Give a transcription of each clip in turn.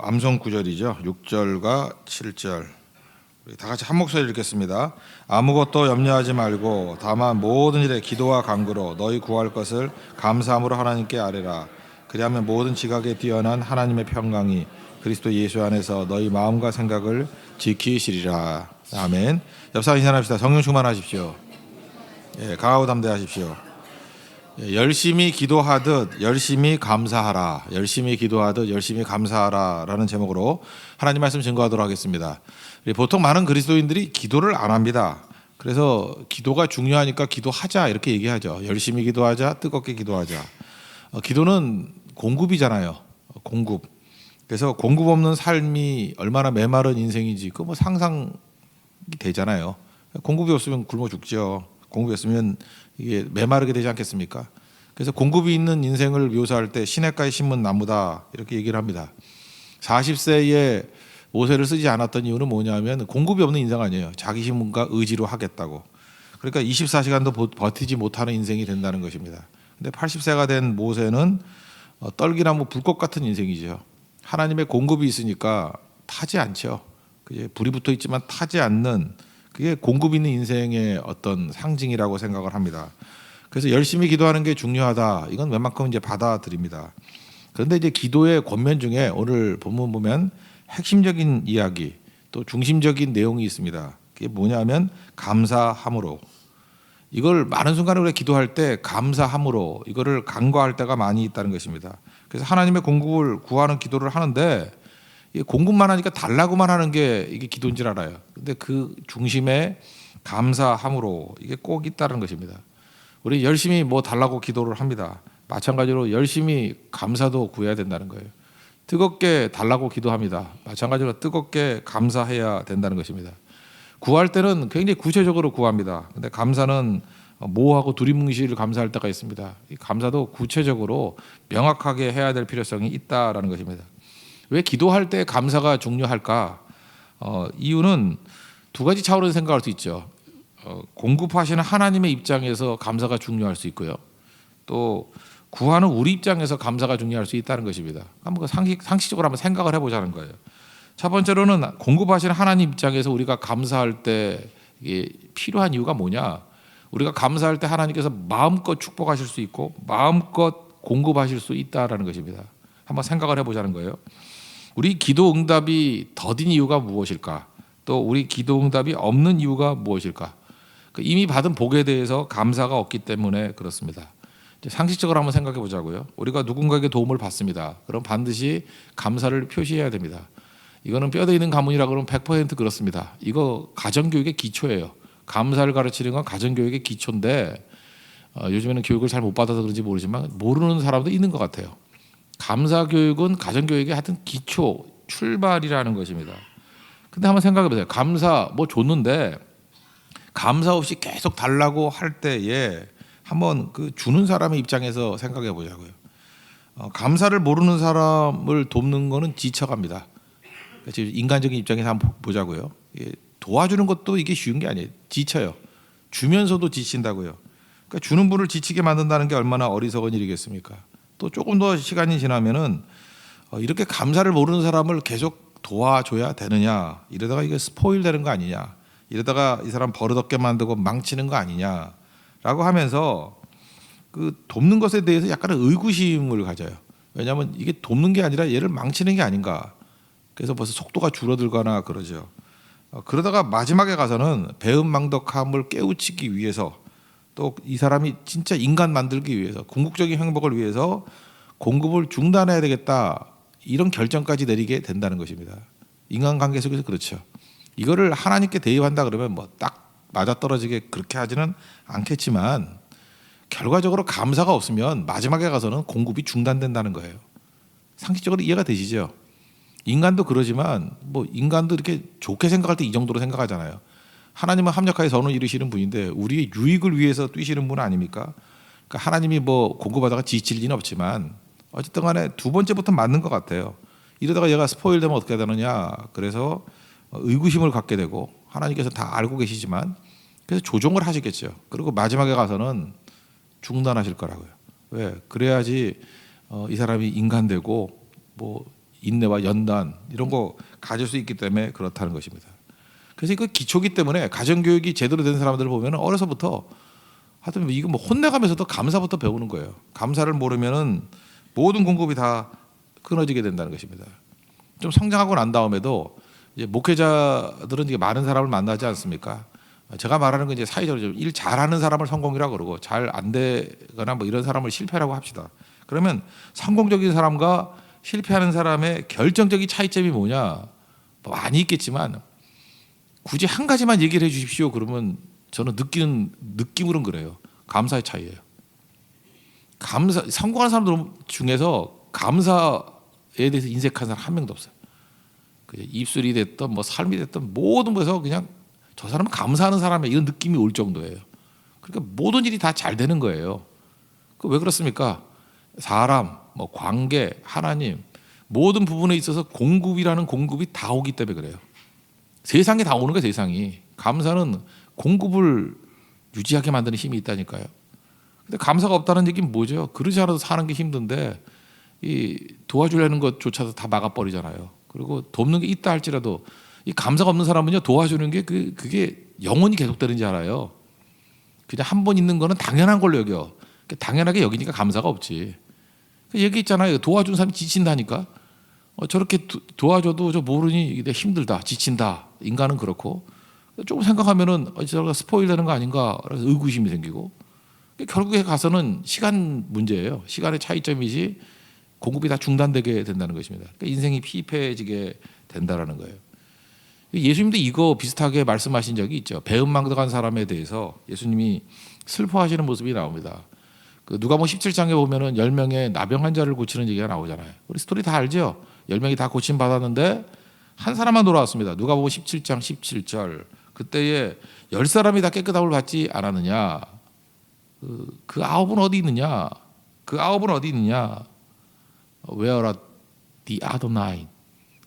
암송 구절이죠. 6절과 7절. 우리 다 같이 한 목소리 읽겠습니다. 아무것도 염려하지 말고 다만 모든 일에 기도와 간구로 너희 구할 것을 감사함으로 하나님께 아뢰라. 그리하면 모든 지각에 뛰어난 하나님의 평강이 그리스도 예수 안에서 너희 마음과 생각을 지키시리라. 아멘. 옆 사람 인사합시다. 성령 충만하십시오. 강하고 담대하십시오. 열심히 기도하듯 열심히 감사하라. 열심히 기도하듯 열심히 감사하라 라는 제목으로 하나님 말씀 증거하도록 하겠습니다. 보통 많은 그리스도인들이 기도를 안 합니다. 그래서 기도가 중요하니까 기도하자 이렇게 얘기하죠. 열심히 기도하자, 뜨겁게 기도하자. 기도는 공급이잖아요. 공급. 그래서 공급 없는 삶이 얼마나 메마른 인생인지 그거 상상이 되잖아요. 공급이 없으면 굶어 죽죠. 공급이 없으면 이게 메마르게 되지 않겠습니까? 그래서 공급이 있는 인생을 묘사할 때 시냇가에 심은 나무다 이렇게 얘기를 합니다. 40세에 모세를 쓰지 않았던 이유는 뭐냐면 공급이 없는 인생 아니에요. 자기 힘과 의지로 하겠다고. 그러니까 24시간도 버티지 못하는 인생이 된다는 것입니다. 근데 80세가 된 모세는 떨기나무 불꽃 같은 인생이죠. 하나님의 공급이 있으니까 타지 않죠. 그게 불이 붙어 있지만 타지 않는 그게 공급 있는 인생의 어떤 상징이라고 생각을 합니다. 그래서 열심히 기도하는 게 중요하다. 이건 웬만큼 이제 받아들입니다. 그런데 이제 기도의 권면 중에 오늘 본문 보면 핵심적인 이야기 또 중심적인 내용이 있습니다. 그게 뭐냐면 감사함으로. 이걸 많은 순간에 우리가 기도할 때 감사함으로 이거를 간과할 때가 많이 있다는 것입니다. 그래서 하나님의 공급을 구하는 기도를 하는데 공급만 하니까 달라고만 하는 게 이게 기도인 줄 알아요. 근데 그 중심에 감사함으로 이게 꼭 있다는 것입니다. 우리 열심히 뭐 달라고 기도를 합니다. 마찬가지로 열심히 감사도 구해야 된다는 거예요. 뜨겁게 달라고 기도합니다. 마찬가지로 뜨겁게 감사해야 된다는 것입니다. 구할 때는 굉장히 구체적으로 구합니다. 근데 감사는 모호하고 두리뭉실 감사할 때가 있습니다. 이 감사도 구체적으로 명확하게 해야 될 필요성이 있다라는 것입니다. 왜 기도할 때 감사가 중요할까? 이유는 두 가지 차원에서 생각할 수 있죠. 공급하시는 하나님의 입장에서 감사가 중요할 수 있고요. 또 구하는 우리 입장에서 감사가 중요할 수 있다는 것입니다. 한번 상식적으로 한번 생각을 해보자는 거예요. 첫 번째로는 공급하시는 하나님 입장에서 우리가 감사할 때 이게 필요한 이유가 뭐냐? 우리가 감사할 때 하나님께서 마음껏 축복하실 수 있고 마음껏 공급하실 수 있다라는 것입니다. 한번 생각을 해보자는 거예요. 우리 기도 응답이 더딘 이유가 무엇일까? 또 우리 기도 응답이 없는 이유가 무엇일까? 이미 받은 복에 대해서 감사가 없기 때문에 그렇습니다. 상식적으로 한번 생각해 보자고요. 우리가 누군가에게 도움을 받습니다. 그럼 반드시 감사를 표시해야 됩니다. 이거는 뼈대 있는 가문이라 그러면 100% 그렇습니다. 이거 가정교육의 기초예요. 감사를 가르치는 건 가정교육의 기초인데 요즘에는 교육을 잘 못 받아서 그런지 모르지만 모르는 사람도 있는 것 같아요. 감사 교육은 가정교육의 하여튼 기초, 출발이라는 것입니다. 근데 한번 생각해 보세요. 감사 뭐 줬는데 감사 없이 계속 달라고 할 때에 한번 그 주는 사람의 입장에서 생각해 보자고요. 감사를 모르는 사람을 돕는 거는 지쳐갑니다. 지금 인간적인 입장에서 한번 보자고요. 도와주는 것도 이게 쉬운 게 아니에요. 지쳐요. 주면서도 지친다고요. 그러니까 주는 분을 지치게 만든다는 게 얼마나 어리석은 일이겠습니까? 또 조금 더 시간이 지나면은 이렇게 감사를 모르는 사람을 계속 도와줘야 되느냐? 이러다가 이게 스포일 되는 거 아니냐? 이러다가 이 사람 버릇없게 만들고 망치는 거 아니냐라고 하면서 그 돕는 것에 대해서 약간의 의구심을 가져요. 왜냐하면 이게 돕는 게 아니라 얘를 망치는 게 아닌가. 그래서 벌써 속도가 줄어들거나 그러죠. 그러다가 마지막에 가서는 배은망덕함을 깨우치기 위해서 또 이 사람이 진짜 인간 만들기 위해서 궁극적인 행복을 위해서 공급을 중단해야 되겠다 이런 결정까지 내리게 된다는 것입니다. 인간관계 속에서 그렇죠. 이거를 하나님께 대입한다 그러면 뭐 딱 맞아떨어지게 그렇게 하지는 않겠지만 결과적으로 감사가 없으면 마지막에 가서는 공급이 중단된다는 거예요. 상식적으로 이해가 되시죠? 인간도 그러지만 뭐 인간도 이렇게 좋게 생각할 때 이 정도로 생각하잖아요. 하나님은 합력하여 선을 이루시는 분인데 우리의 유익을 위해서 뛰시는 분 아닙니까? 그러니까 하나님이 뭐 공급하다가 지칠 리는 없지만 어쨌든 간에 두 번째부터 맞는 것 같아요. 이러다가 얘가 스포일 되면 어떻게 되느냐. 그래서 의구심을 갖게 되고 하나님께서 다 알고 계시지만 그래서 조종을 하시겠죠. 그리고 마지막에 가서는 중단하실 거라고요. 왜? 그래야지 이 사람이 인간되고 뭐 인내와 연단 이런 거 가질 수 있기 때문에 그렇다는 것입니다. 그래서 이거 기초기 때문에 가정교육이 제대로 된 사람들을 보면 어려서부터 하여튼 이거 뭐 혼내가면서도 감사부터 배우는 거예요. 감사를 모르면은 모든 공급이 다 끊어지게 된다는 것입니다. 좀 성장하고 난 다음에도 이제 목회자들은 이게 많은 사람을 만나지 않습니까? 제가 말하는 건 이제 사회적으로 일 잘하는 사람을 성공이라고 그러고 잘 안 되거나 뭐 이런 사람을 실패라고 합시다. 그러면 성공적인 사람과 실패하는 사람의 결정적인 차이점이 뭐냐? 뭐 많이 있겠지만 굳이 한 가지만 얘기를 해 주십시오. 그러면 저는 느끼는 느낌으로는 그래요. 감사의 차이예요. 성공하는 사람들 중에서 감사에 대해서 인색한 사람 한 명도 없어요. 입술이 됐든 뭐 삶이 됐든 모든 것에서 그냥 저 사람은 감사하는 사람이야 이런 느낌이 올 정도예요. 그러니까 모든 일이 다 잘 되는 거예요. 왜 그렇습니까? 사람, 뭐 관계, 하나님 모든 부분에 있어서 공급이라는 공급이 다 오기 때문에 그래요. 세상에 다 오는 거예요. 세상이. 감사는 공급을 유지하게 만드는 힘이 있다니까요. 근데 감사가 없다는 얘기는 뭐죠? 그러지 않아도 사는 게 힘든데 이 도와주려는 것조차도 다 막아버리잖아요. 그리고 돕는 게 있다 할지라도 이 감사가 없는 사람은요 도와주는 게 그게 영원히 계속되는지 알아요. 그냥 한 번 있는 거는 당연한 걸로 여겨. 당연하게 여기니까 감사가 없지. 얘기 있잖아요. 도와준 사람이 지친다니까. 저렇게 도와줘도 저 모르니 힘들다, 지친다. 인간은 그렇고 조금 생각하면은 저가 스포일 되는 거 아닌가 의구심이 생기고 결국에 가서는 시간 문제예요. 시간의 차이점이지 공급이 다 중단되게 된다는 것입니다. 그러니까 인생이 피폐해지게 된다라는 거예요. 예수님도 이거 비슷하게 말씀하신 적이 있죠. 배은망덕한 사람에 대해서 예수님이 슬퍼하시는 모습이 나옵니다. 누가복음 17장에 보면은 10명의 나병 환자를 고치는 얘기가 나오잖아요. 우리 스토리 다 알죠? 10명이 다 고침 받았는데 한 사람만 돌아왔습니다. 누가복음 17장 17절. 그때에 10사람이 다 깨끗함을 받지 않았느냐? 그 9은 어디 있느냐? 그 9은 어디 있느냐? Where are the other nine?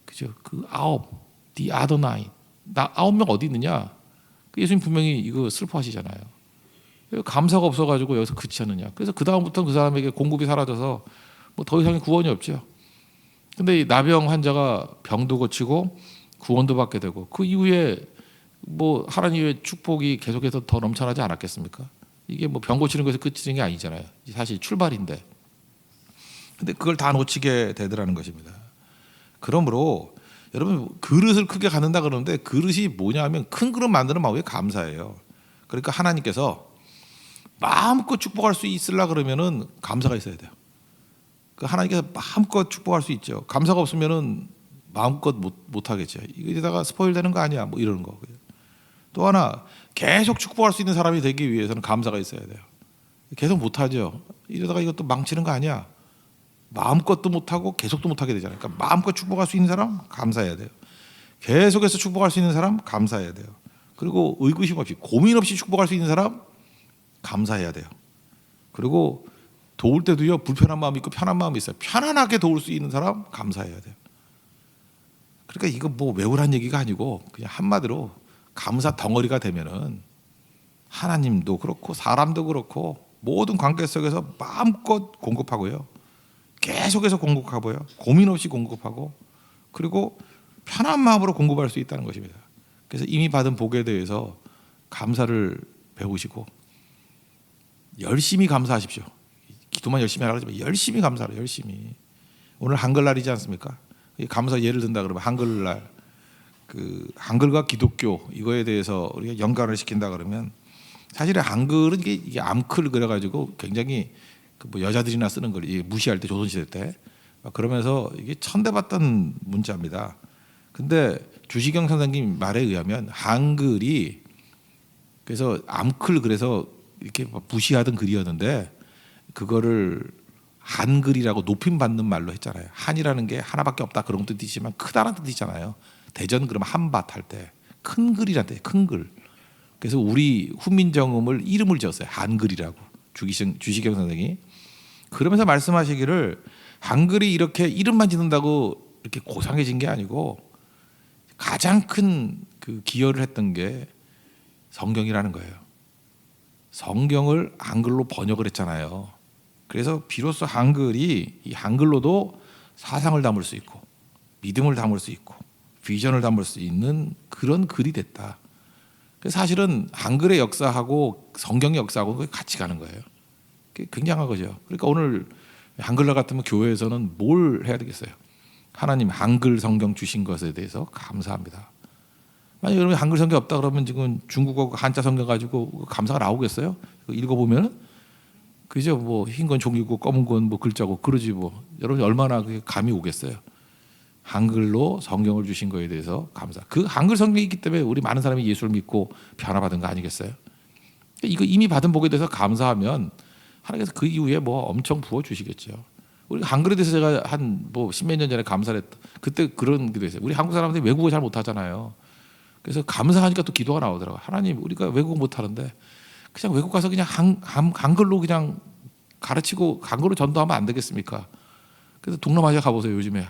그죠? 그 9, the other nine. 9명 어디 있느냐? 예수님 분명히 이거 슬퍼하시잖아요. 감사가 없어가지고 여기서 그치지 않느냐. 그래서 그 다음부터 그 사람에게 공급이 사라져서 뭐 더 이상의 구원이 없죠. 근데 이 나병 환자가 병도 고치고 구원도 받게 되고 그 이후에 뭐 하나님의 축복이 계속해서 더 넘쳐나지 않았겠습니까? 이게 뭐 병 고치는 것에서 끝이는 게 아니잖아요. 사실 출발인데. 근데 그걸 다 놓치게 되더라는 것입니다. 그러므로 여러분 그릇을 크게 갖는다 그러는데 그릇이 뭐냐면 큰 그릇 만드는 마음이 감사예요. 그러니까 하나님께서 마음껏 축복할 수 있으려 그러면은 감사가 있어야 돼요. 그 하나님께서 마음껏 축복할 수 있죠. 감사가 없으면은 마음껏 못 하겠죠. 이거다가 스포일 되는 거 아니야? 뭐 이러는 거. 또 하나 계속 축복할 수 있는 사람이 되기 위해서는 감사가 있어야 돼요. 계속 못 하죠. 이러다가 이것도 망치는 거 아니야? 마음껏도 못 하고 계속도 못 하게 되잖아요. 그러니까 마음껏 축복할 수 있는 사람 감사해야 돼요. 계속해서 축복할 수 있는 사람 감사해야 돼요. 그리고 의구심 없이 고민 없이 축복할 수 있는 사람 감사해야 돼요. 그리고 도울 때도요 불편한 마음이 있고 편한 마음이 있어요. 편안하게 도울 수 있는 사람 감사해야 돼요. 그러니까 이거 뭐 외우란 얘기가 아니고 그냥 한마디로 감사 덩어리가 되면은 하나님도 그렇고 사람도 그렇고 모든 관계 속에서 마음껏 공급하고요. 계속해서 공급하고요. 고민 없이 공급하고 그리고 편한 마음으로 공급할 수 있다는 것입니다. 그래서 이미 받은 복에 대해서 감사를 배우시고 열심히 감사하십시오. 기도만 열심히 하라고 하지만 열심히 감사하라. 열심히. 오늘 한글날이지 않습니까? 감사 예를 든다 그러면 한글날 그 한글과 기독교 이거에 대해서 우리가 연관을 시킨다 그러면 사실은 한글은 이게 암클 그래가지고 굉장히 뭐 여자들이나 쓰는 걸 무시할 때 조선시대 때 그러면서 이게 천대받던 문자입니다. 근데 주시경 선생님 말에 의하면 한글이 그래서 암클 그래서 이렇게 무시하던 글이었는데 그거를 한글이라고 높임받는 말로 했잖아요. 한이라는 게 하나밖에 없다 그런 뜻이지만 크다는 뜻이잖아요. 대전 그러면 한밭 할 때 큰 글이란 뜻이에요. 큰 글. 그래서 우리 훈민정음을 이름을 지었어요. 한글이라고 주시경 선생이. 그러면서 말씀하시기를 한글이 이렇게 이름만 짓는다고 이렇게 고상해진 게 아니고 가장 큰 그 기여를 했던 게 성경이라는 거예요. 성경을 한글로 번역을 했잖아요. 그래서 비로소 한글이 이 한글로도 사상을 담을 수 있고 믿음을 담을 수 있고 비전을 담을 수 있는 그런 글이 됐다. 사실은 한글의 역사하고 성경의 역사하고 같이 가는 거예요. 굉장한 거죠. 그러니까 오늘 한글날 같으면 교회에서는 뭘 해야 되겠어요? 하나님 한글 성경 주신 것에 대해서 감사합니다. 만약 여러분 한글 성경 없다 그러면 지금 중국어 한자 성경 가지고 감사가 나오겠어요? 읽어보면 그죠? 뭐 흰 건 종이고 검은 건 뭐 글자고 그러지 뭐. 여러분 얼마나 감이 오겠어요? 한글로 성경을 주신 거에 대해서 감사. 그 한글 성경이 있기 때문에 우리 많은 사람이 예수를 믿고 변화받은 거 아니겠어요? 이거 이미 받은 복에 대해서 감사하면 하나님께서 그 이후에 뭐 엄청 부어 주시겠죠. 우리 한글에 대해서 제가 한 뭐 십몇 년 전에 감사를 했다. 그때 그런 기도 했어요. 우리 한국 사람들이 외국어 잘 못하잖아요. 그래서 감사하니까 또 기도가 나오더라고요. 하나님 우리가 외국어 못하는데 그냥 외국 가서 그냥 한글로 그냥 가르치고 한글로 전도하면 안 되겠습니까? 그래서 동남아시아 가보세요. 요즘에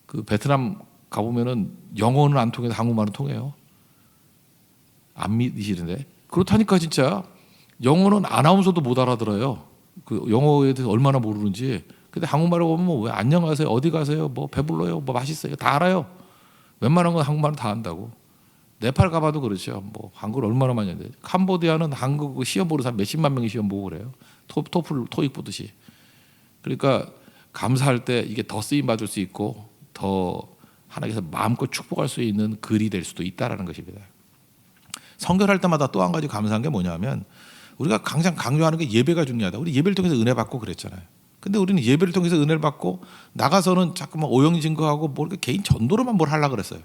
그 베트남 가보면은 영어는 안 통해도 한국말은 통해요. 안 믿으시는데 그렇다니까 진짜 영어는 아나운서도 못 알아들어요. 그 영어에 대해서 얼마나 모르는지. 근데 한국말을 보면 뭐 왜 안녕하세요, 어디 가세요, 뭐 배불러요, 뭐 맛있어요, 다 알아요. 웬만한 건 한국말은 다 안다고. 네팔 가봐도 그렇죠. 뭐 한국을 얼마나 많이 하는데 캄보디아는 한국 시험 보는 사람 몇십만 명이 시험 보고 그래요. 토플 토익 보듯이. 그러니까 감사할 때 이게 더 쓰임 받을 수 있고 더 하나님께서 마음껏 축복할 수 있는 글이 될 수도 있다라는 것입니다. 성결할 때마다 또 한 가지 감사한 게 뭐냐면 우리가 항상 강조하는 게 예배가 중요하다. 우리 예배를 통해서 은혜 받고 그랬잖아요. 근데 우리는 예배를 통해서 은혜를 받고 나가서는 자꾸만 오영 증거하고 뭐 이렇게 개인 전도로만 뭘 하려고 그랬어요.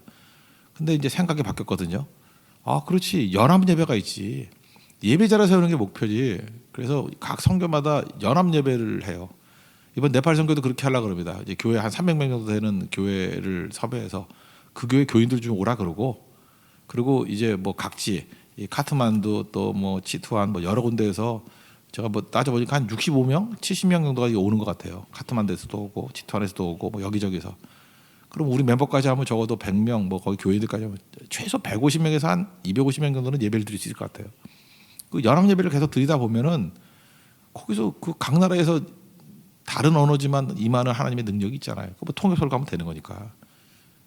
근데 이제 생각이 바뀌었거든요. 아, 그렇지. 연합 예배가 있지. 예배자를 세우는 게 목표지. 그래서 각 성교마다 연합 예배를 해요. 이번 네팔 선교도 그렇게 하려고 그럽니다. 이제 교회 한 300명 정도 되는 교회를 섭외해서 그 교회 교인들 좀 오라 그러고 그리고 이제 뭐 각지 이 카트만두 또 뭐 치투안 뭐 여러 군데에서 제가 뭐 따져보니까 한 65명, 70명 정도가 오는 것 같아요. 카트만두에서도 오고 치투안에서도 오고 뭐 여기저기서. 그럼 우리 멤버까지 하면 적어도 100명, 뭐 거기 교인들까지 하면 최소 150명에서 한 250명 정도는 예배를 드릴 수 있을 것 같아요. 그 연합 예배를 계속 드리다 보면은 거기서 그 각 나라에서 다른 언어지만 임하는 하나님의 능력이 있잖아요. 뭐 통역소를 가면 되는 거니까.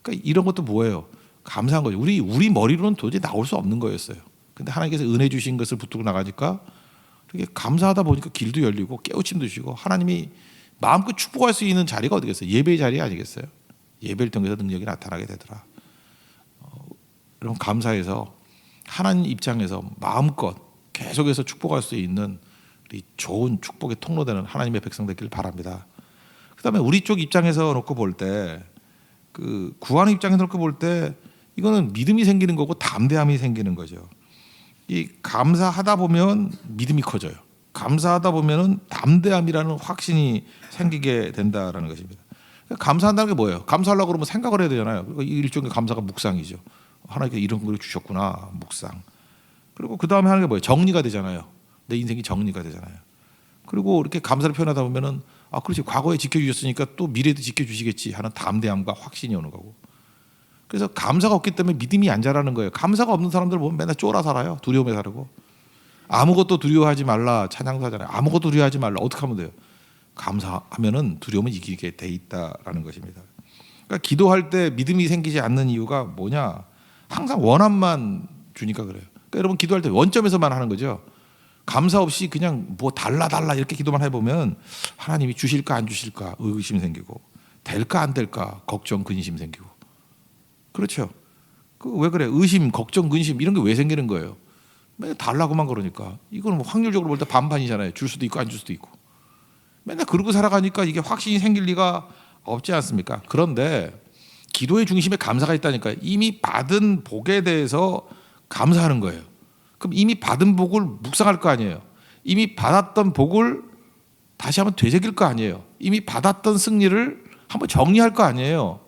그러니까 이런 것도 뭐예요? 감사한 거죠. 우리 머리로는 도저히 나올 수 없는 거였어요. 근데 하나님께서 은혜 주신 것을 붙들고 나가니까 이렇게 감사하다 보니까 길도 열리고 깨우침도 주시고 하나님이 마음껏 축복할 수 있는 자리가 어디겠어요? 예배의 자리 아니겠어요? 예배를 통해서 능력이 나타나게 되더라. 여러분 감사해서 하나님 입장에서 마음껏 계속해서 축복할 수 있는 우리 좋은 축복의 통로되는 하나님의 백성 되길 바랍니다. 그다음에 우리 쪽 입장에서 놓고 볼 때 그 구하는 입장에서 놓고 볼 때 이거는 믿음이 생기는 거고 담대함이 생기는 거죠. 이 감사하다 보면 믿음이 커져요. 감사하다 보면은 담대함이라는 확신이 생기게 된다라는 것입니다. 감사한다는 게 뭐예요? 감사하려고 그러면 생각을 해야 되잖아요. 그러니까 일종의 감사가 묵상이죠. 하나님께서 이런 걸 주셨구나, 묵상. 그리고 그 다음에 하는 게 뭐예요? 정리가 되잖아요. 내 인생이 정리가 되잖아요. 그리고 이렇게 감사를 표현하다 보면은 아, 그렇지. 과거에 지켜주셨으니까 또 미래도 지켜주시겠지 하는 담대함과 확신이 오는 거고. 그래서 감사가 없기 때문에 믿음이 안 자라는 거예요. 감사가 없는 사람들 보면 맨날 쫄아 살아요. 두려움에 살고. 아무것도 두려워하지 말라 찬양도 하잖아요. 아무것도 두려워하지 말라. 어떻게 하면 돼요? 감사하면은 두려움은 이기게 돼 있다라는 것입니다. 그러니까 기도할 때 믿음이 생기지 않는 이유가 뭐냐? 항상 원함만 주니까 그래요. 그러니까 여러분 기도할 때 원점에서만 하는 거죠. 감사 없이 그냥 뭐 달라 이렇게 기도만 해보면 하나님이 주실까 안 주실까 의구심 생기고 될까 안 될까 걱정 근심 생기고 그렇죠. 그 왜 그래? 의심 걱정 근심 이런 게 왜 생기는 거예요? 맨날 달라고만 그러니까 이거는 뭐 확률적으로 볼 때 반반이잖아요. 줄 수도 있고 안 줄 수도 있고 맨날 그러고 살아가니까 이게 확신이 생길 리가 없지 않습니까? 그런데 기도의 중심에 감사가 있다니까요. 이미 받은 복에 대해서 감사하는 거예요. 그럼 이미 받은 복을 묵상할 거 아니에요. 이미 받았던 복을 다시 한번 되새길 거 아니에요. 이미 받았던 승리를 한번 정리할 거 아니에요.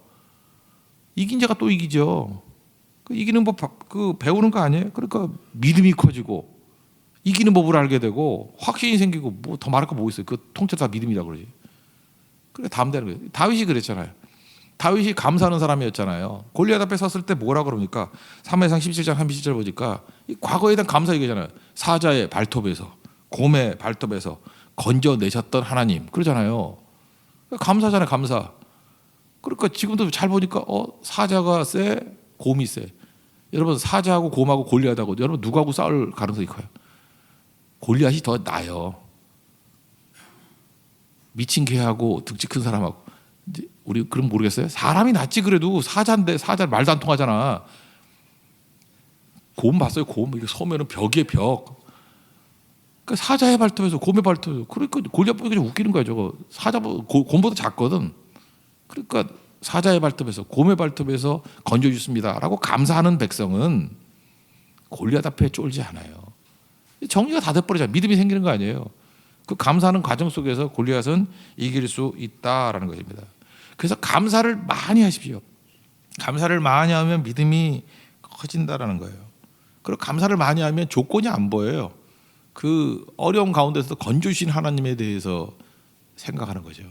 이긴 자가 또 이기죠. 그 이기는 법 그 배우는 거 아니에요. 그러니까 믿음이 커지고 이기는 법을 알게 되고 확신이 생기고 뭐 더 말할 거 뭐 있어요. 그 통째로 다 믿음이라고 그러지. 그래 다음 되는 거예요. 다윗이 그랬잖아요. 다윗이 감사하는 사람이었잖아요. 골리앗 앞에 섰을 때 뭐라 그럽니까? 사무엘상 17장 37절 보니까 이 과거에 대한 감사 얘기잖아요. 사자의 발톱에서 곰의 발톱에서 건져내셨던 하나님 그러잖아요. 감사잖아요. 감사. 그러니까 지금도 잘 보니까 사자가 세, 곰이 세. 여러분 사자하고 곰하고 골리앗하고 여러분 누구하고 싸울 가능성이 커요? 골리앗이 더 나요. 미친 개하고 득지 큰 사람하고. 우리 그럼 모르겠어요? 사람이 낫지. 그래도 사자인데 사자 말도 안 통하잖아. 곰 봤어요? 곰 이게 서면은 벽이에 벽. 그러니까 사자의 발톱에서 곰의 발톱. 그러니까 골리앗 보니까 좀 웃기는 거야. 저거 사자 곰보다 작거든. 그러니까 사자의 발톱에서 곰의 발톱에서 건져주습니다라고 감사하는 백성은 골리앗 앞에 쫄지 않아요. 정리가 다 돼버리잖아요. 믿음이 생기는 거 아니에요. 그 감사하는 과정 속에서 골리앗은 이길 수 있다라는 것입니다. 그래서 감사를 많이 하십시오. 감사를 많이 하면 믿음이 커진다라는 거예요. 그리고 감사를 많이 하면 조건이 안 보여요. 그 어려운 가운데서도 건져주신 하나님에 대해서 생각하는 거죠.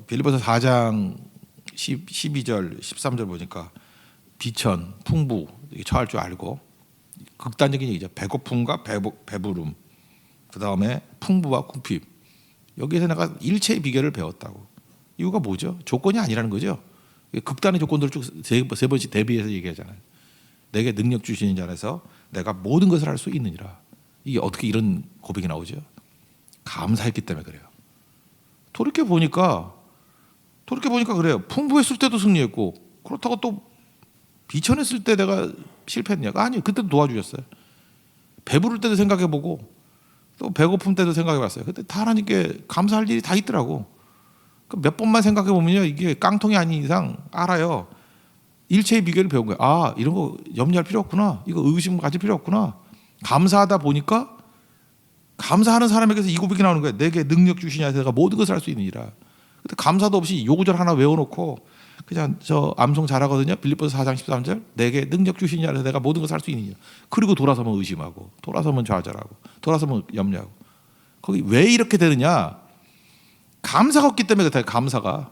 빌립보서 4장 12절 13절 보니까 비천, 풍부 처할 줄 알고 극단적인 얘기죠. 배고픔과 배부름, 그 다음에 풍부와 궁핍. 여기에서 내가 일체의 비결을 배웠다고. 이유가 뭐죠? 조건이 아니라는 거죠. 극단의 조건들을 쭉 세 번씩 대비해서 얘기하잖아요. 내게 능력 주시는 자에서 내가 모든 것을 할 수 있느니라. 이게 어떻게 이런 고백이 나오죠? 감사했기 때문에 그래요. 돌이켜 보니까 그래요. 풍부했을 때도 승리했고 그렇다고 또 비천했을 때 내가 실패했냐가 아니에요. 그때도 도와주셨어요. 배부를 때도 생각해보고 또 배고픔 때도 생각해봤어요. 그때 다 하나님께 감사할 일이 다 있더라고. 몇 번만 생각해보면요, 이게 깡통이 아닌 이상 알아요. 일체의 비결을 배운 거예요. 아, 이런 거 염려할 필요 없구나. 이거 의심 가질 필요 없구나. 감사하다 보니까 감사하는 사람에게서 이 고백이 나오는 거예요. 내게 능력 주시냐 해서 내가 모든 것을 할 수 있느니라. 근데 감사도 없이 요구절 하나 외워놓고 그냥 저 암송 잘하거든요. 빌립보서 4장 13절 내게 능력 주시냐 해서 내가 모든 것을 할 수 있느냐. 그리고 돌아서면 의심하고 돌아서면 좌절하고 돌아서면 염려하고. 거기 왜 이렇게 되느냐. 감사가 없기 때문에 그렇다.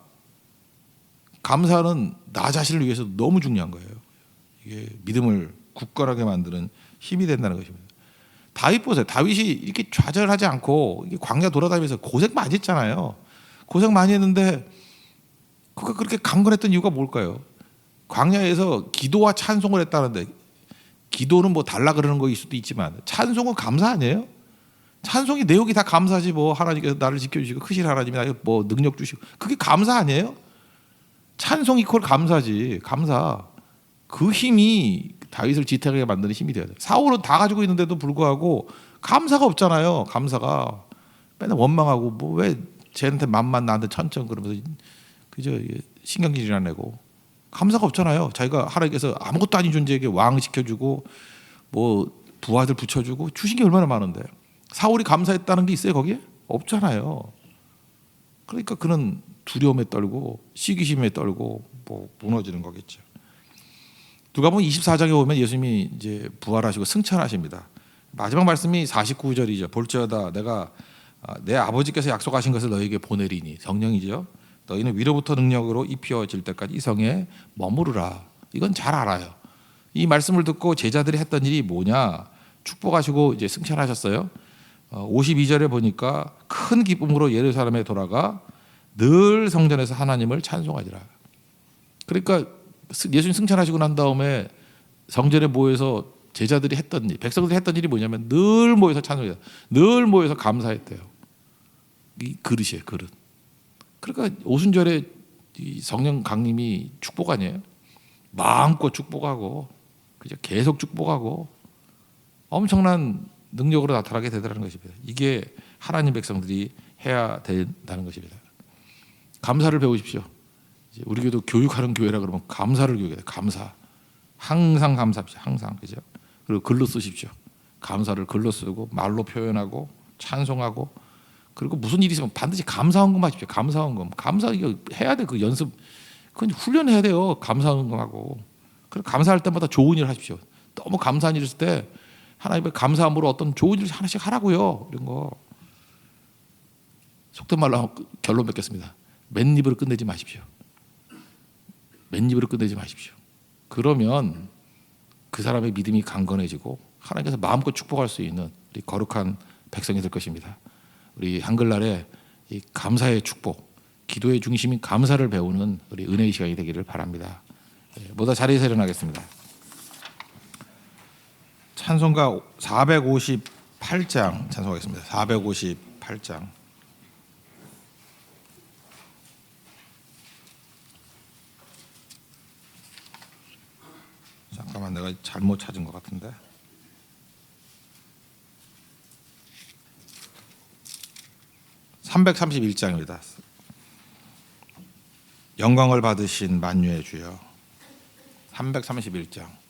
감사는 나 자신을 위해서 너무 중요한 거예요. 이게 믿음을 굳건하게 만드는 힘이 된다는 것입니다. 다윗 보세요. 다윗이 이렇게 좌절하지 않고 광야 돌아다니면서 고생 많이 했잖아요. 고생 많이 했는데 그가 그렇게 강건했던 이유가 뭘까요? 광야에서 기도와 찬송을 했다는데 기도는 뭐 달라 그러는 거일 수도 있지만 찬송은 감사 아니에요? 찬송이 내용이 다 감사지. 뭐 하나님께서 나를 지켜주시고 크신 하나님이 나에게 뭐 능력 주시고 그게 감사 아니에요? 찬송 이퀄 감사지. 감사. 그 힘이 다윗을 지탱하게 만드는 힘이 돼야 돼요. 사울은 다 가지고 있는데도 불구하고 감사가 없잖아요. 감사가 맨날 원망하고 뭐 왜 쟤한테 만만 나한테 천천 그러면서 그저 신경질이나 내고 감사가 없잖아요. 자기가 하나님께서 아무것도 아닌 존재에게 왕 시켜주고 뭐 부하들 붙여주고 주신 게 얼마나 많은데 사울이 감사했다는 게 있어요 거기에? 없잖아요. 그러니까 그는 두려움에 떨고 시기심에 떨고 뭐 무너지는 거겠죠. 누가복음 24장에 보면 예수님이 이제 부활하시고 승천하십니다. 마지막 말씀이 49절이죠. 볼지어다 내가 내 아버지께서 약속하신 것을 너에게 보내리니 성령이죠. 너희는 위로부터 능력으로 입혀질 때까지 이 성에 머무르라. 이건 잘 알아요. 이 말씀을 듣고 제자들이 했던 일이 뭐냐? 축복하시고 이제 승천하셨어요. 52절에 보니까 큰 기쁨으로 예루살렘에 돌아가 늘 성전에서 하나님을 찬송하리라. 그러니까 예수님 승천하시고 난 다음에 성전에 모여서 제자들이 했던 일, 백성들이 했던 일이 뭐냐면 늘 모여서 찬송해요. 늘 모여서 감사했대요. 이 그릇이에요, 그릇. 그러니까 오순절에 이 성령 강림이 축복 아니에요? 마음껏 축복하고 그죠? 계속 축복하고 엄청난 능력으로 나타나게 되더라는 것입니다. 이게 하나님 백성들이 해야 된다는 것입니다. 감사를 배우십시오. 이제 우리 교도 교육하는 교회라 그러면 감사를 교육해야 돼요. 감사. 항상 감사합시다. 항상 그죠? 그리고 글로 쓰십시오. 감사를 글로 쓰고 말로 표현하고 찬송하고 그리고 무슨 일이 있으면 반드시 감사헌금 하십시오. 감사헌금. 감사 이거 해야 돼. 그 연습. 그건 훈련해야 돼요. 감사헌금하고. 그리고 감사할 때마다 좋은 일을 하십시오. 너무 감사한 일 있을 때 하나님의 감사함으로 어떤 좋은 일을 하나씩 하라고요. 이런 거. 속된 말로 결론 맺겠습니다. 맨입으로 끝내지 마십시오. 맨입으로 끝내지 마십시오. 그러면 그 사람의 믿음이 강건해지고 하나님께서 마음껏 축복할 수 있는 우리 거룩한 백성이 될 것입니다. 우리 한글날에 이 감사의 축복, 기도의 중심인 감사를 배우는 우리 은혜의 시간이 되기를 바랍니다. 모두 자리에서 일어나겠습니다. 찬송가 458장 찬송하겠습니다. 458장. 잠깐만, 내가 잘못 찾은 것 같은데. (331장입니다) 영광을 받으신 만유의 주여. 331장.